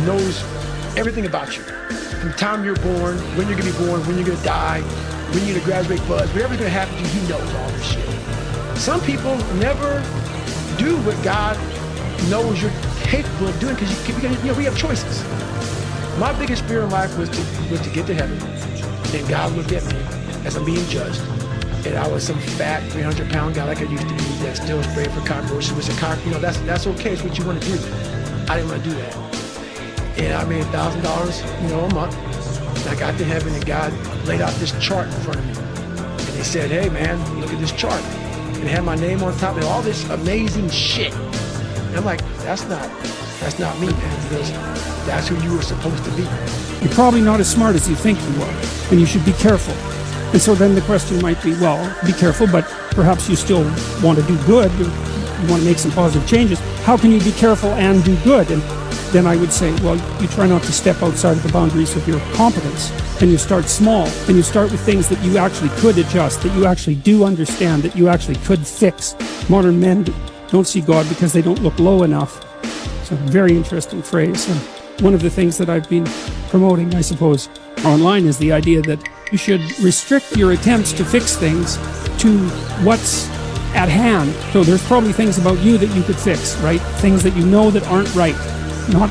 knows everything about you. From the time you're born, when you're gonna be born, when you're gonna die, when you're gonna graduate, buzz, whatever's gonna happen to you, he knows all this shit. Some people never do what God knows you're capable of doing because we have choices. My biggest fear in life was to get to heaven. Then God looked at me as I'm being judged. And I was some fat 300-pound guy like I used to be that still afraid for cockroaches. That's okay. It's what you want to do. I didn't want to do that. And I made $1,000, a month. And I got to heaven and God laid out this chart in front of me. And they said, hey man, look at this chart. And it had my name on top and all this amazing shit. And I'm like, that's not me, man, because that's who you were supposed to be. You're probably not as smart as you think you are, and you should be careful. And so then the question might be, well, be careful, but perhaps you still want to do good. You want to make some positive changes. How can you be careful and do good? And then I would say, well, you try not to step outside of the boundaries of your competence, and you start small, and you start with things that you actually could adjust, that you actually do understand, that you actually could fix. Modern men don't see God because they don't look low enough. It's a very interesting phrase. And one of the things that I've been promoting, I suppose, online is the idea that you should restrict your attempts to fix things to what's at hand. So there's probably things about you that you could fix, right? Things that you know that aren't right. Not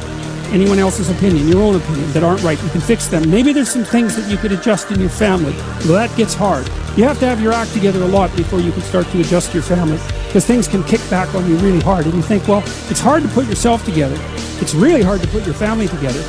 anyone else's opinion, your own opinion, that aren't right. You can fix them. Maybe there's some things that you could adjust in your family. Well, that gets hard. You have to have your act together a lot before you can start to adjust your family, because things can kick back on you really hard. And you think, well, it's hard to put yourself together. It's really hard to put your family together.